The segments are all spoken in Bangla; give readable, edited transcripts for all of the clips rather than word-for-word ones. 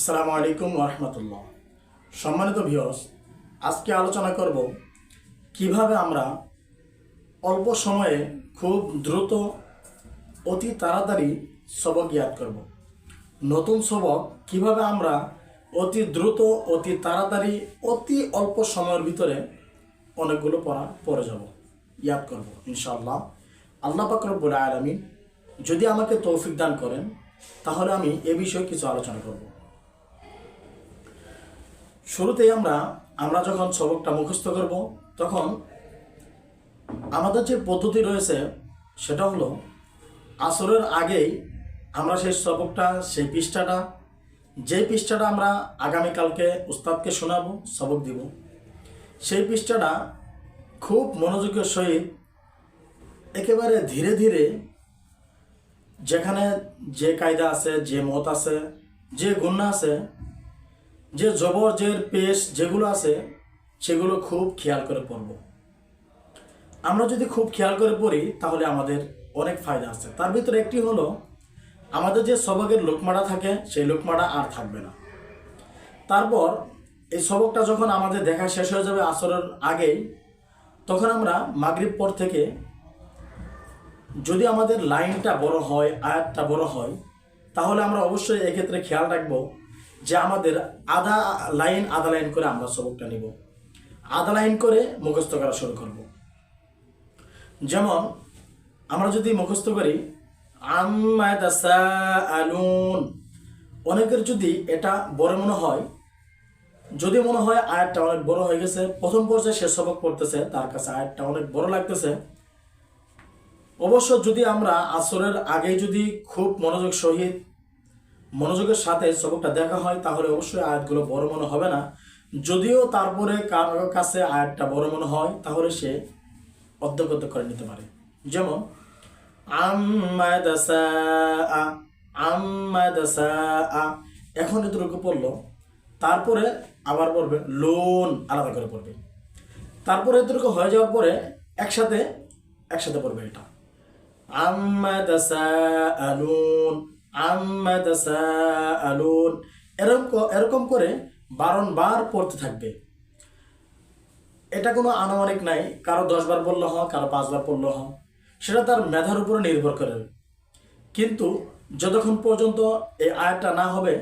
আসসালামু আলাইকুম ওয়া রাহমাতুল্লাহ। সম্মানিত ভিউয়ার্স, আজকে আলোচনা করব কিভাবে আমরা অল্প সময়ে খুব দ্রুত অতি তাড়াতাড়ি সবক ইয়াদ করব। নতুন সবক কিভাবে আমরা অতি দ্রুত অতি তাড়াতাড়ি অতি অল্প সময়ের ভিতরে অনেকগুলো পড়ে যাব, ইয়াদ করব ইনশাআল্লাহ। আল্লাহ পাক রব্বুল আলামিন যদি আমাকে তৌফিক দান করেন তাহলে আমি এ বিষয়ে কিছু আলোচনা করব। শুরুতেই আমরা যখন সবকটা মুখস্থ করব তখন আমাদের যে পদ্ধতি রয়েছে সেটা হলো আসরের আগেই আমরা সেই সবকটা সেই পৃষ্ঠাটা আমরা আগামীকালকে উস্তাদকে শোনাবো, সবক দিব, সেই পৃষ্ঠাটা খুব মনোযোগের সহিত একেবারে ধীরে ধীরে যেখানে যে কায়দা আছে, যে মত আছে, যে গুণা আছে, যে জবর জের পেশ যেগুলো আছে সেগুলো খুব খেয়াল করে পড়ব। আমরা যদি খুব খেয়াল করে পড়ি তাহলে আমাদের অনেক ফায়দা আছে। তার ভিতরে একটি হলো আমাদের যে সবকের লোকমাটা থাকে সেই লোকমাটা আর থাকবে না। তারপর এই সবকটা যখন আমাদের দেখা শেষ হয়ে যাবে আসরের আগেই, তখন আমরা মাগরিব পর থেকে যদি আমাদের লাইনটা বড় হয়, আয়াতটা বড় হয়, তাহলে আমরা অবশ্যই এক্ষেত্রে খেয়াল রাখবো যে আমাদের আধা লাইন করে আমরা সবকটা নিব, আধা লাইন করে মুখস্থ করা শুরু করব। যেমন আমরা যদি মুখস্থ করি আম্মা ইয়াতাসাআলুন, অনেকের যদি এটা বড় মনে হয়, যদি মনে হয় আয়াতটা অনেক বড় হয়ে গেছে, প্রথম পর্যায়ে সে সবক পড়তেছে, তার কাছে আয়াতটা অনেক বড় লাগতেছে, অবশ্য যদি আমরা আসরের আগেই যদি খুব মনোযোগের সাথে সবকটা দেখা হয় তাহলে অবশ্যই আয়াতগুলো বড় মনে হবে না। যদিও তারপরে কারোর কাছে আয়াতটা বড় মনে হয় তাহলে সে অর্ধেক করে নিতে পারে। যেমন আম্মা ইয়াতাসাআ, এখন এতটুকু পড়লো, তারপরে আবার পড়বে লোন, আলাদা করে পড়বে, তারপরে এতটুকু হয়ে যাওয়ার পরে একসাথে পড়বে এটা আম্মা ইয়াতাসাআলুন, আম্মা ইয়াতাসাআলুন, এরকম করে বারংবার পড়তে থাকবে। এটা কোনো আনুমানিক নাই, কারো 10 বার পড়লে হয়, কারো 5 বার পড়লে হয়, সেটা তার মেধার উপরে নির্ভর করে। কিন্তু যতক্ষণ পর্যন্ত এই আয়াতটা না হবে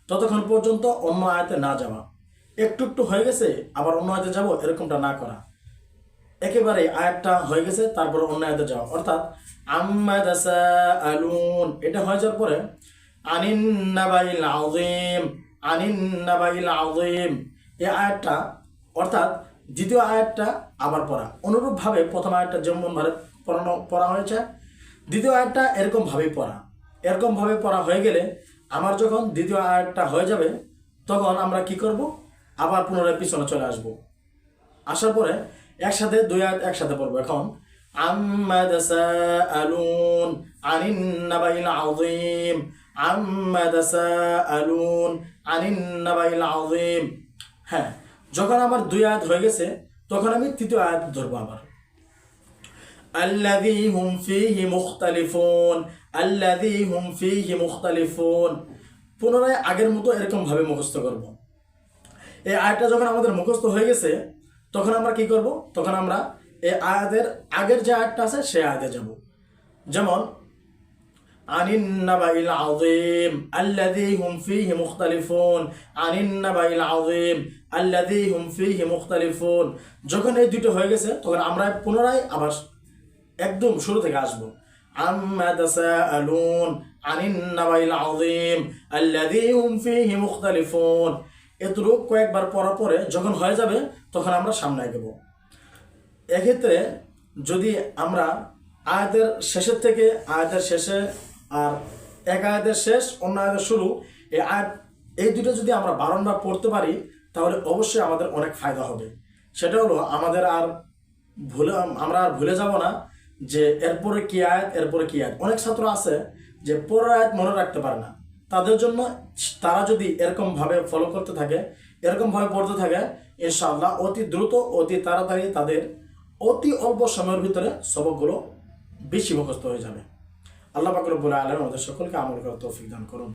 ততক্ষণ পর্যন্ত অন্য আয়াতে না যাওয়া, একটু একটু হয়ে গেছে আবার অন্য আয়াতে যাব, এরকমটা না করা। একেবারে আয়াতটা হয়ে গেছে তারপর অন্য আয়াতে যাওয়া, অর্থাৎ আম্মা ইয়াতাসাআলুন এটা হয়ে যাওয়ার পরে আনিন নাবাইল আযীম, আনিন নাবাইল আযীম, এই আয়াতটা অর্থাৎ দ্বিতীয় আয়াতটা আবার পড়া। অনুরূপভাবে প্রথম আয়াতটা যেমনভাবে পড়া হয়েছে, দ্বিতীয় আয়াতটা এরকমভাবেই পড়া। এরকমভাবে পড়া হয়ে গেলে আমার যখন দ্বিতীয় আয়াতটা হয়ে যাবে তখন আমরা কি করব, আবার পুনরায় পিছনে চলে আসব। আসার পরে একসাথে 2 আয়াত একসাথে পড়বো। এখন আম্মা ইয়াতাসাআলুন আনিন নাবাইল আযীম, আম্মা ইয়াতাসাআলুন আনিন নাবাইল আযীম। হ্যাঁ, যখন আমার 2 আয়াত হয়ে গেছে তখন আমি তৃতীয় আয়াত ধরবো আবার আল্লাযী হুম ফীহি মুখতালিফুন, আল্লাযী হুম ফীহি মুখতালিফুন, পুনরায় আগের মতো এরকম ভাবে মুখস্থ করব। এই আয়াতটা যখন আমাদের মুখস্থ হয়ে গেছে তখন আমরা কি করব, তখন আমরা এই আয়াতের আগের যে আয়াতটা আছে সেই আয়াতে যাব। যেমন আনিন নাবাইল আযীম আল্লাযী হুম ফীহি মুখতালিফুন, আনিন নাবাইল আযীম আল্লাযী হুম ফীহি মুখতালিফুন। যখন এই দুটো হয়ে গেছে তখন আমরা পুনরায় আবার একদম শুরু থেকে আসবো আম্মা ইয়াতাসাআলুন আনিন নাবাইল আযীম আল্লাযী হুম ফীহি মুখতালিফুন। এতটুকু কয়েকবার পড়ার পরে যখন হয়ে যাবে তখন আমরা সামনে এগোবো। এক্ষেত্রে যদি আমরা আয়াতের শেষের থেকে আয়াতের শেষে আর এক আয়াতের শেষ অন্য আয়াতের শুরু, এই দুটো যদি আমরা বারংবার পড়তে পারি তাহলে অবশ্যই আমাদের অনেক ফায়দা হবে। সেটা হলো আমরা আর ভুলে যাব না যে এরপরে কি আয়াত, এরপরে কি আয়াত। অনেক ছাত্র আছে যে পরের আয়াত মনে রাখতে পারে না, তাদের জন্য তারা যদি এরকমভাবে ফলো করতে থাকে, এরকমভাবে পড়তে থাকে, ইনশাআল্লাহ অতি দ্রুত অতি তাড়াতাড়ি তাদের অতি অল্প সময়ের ভিতরে সবকগুলো বেশি মুখস্থ হয়ে যাবে। আল্লাহ পাক রব্বুল আলামিন আমাদের সকলকে আমল করার তৌফিক দান করুন।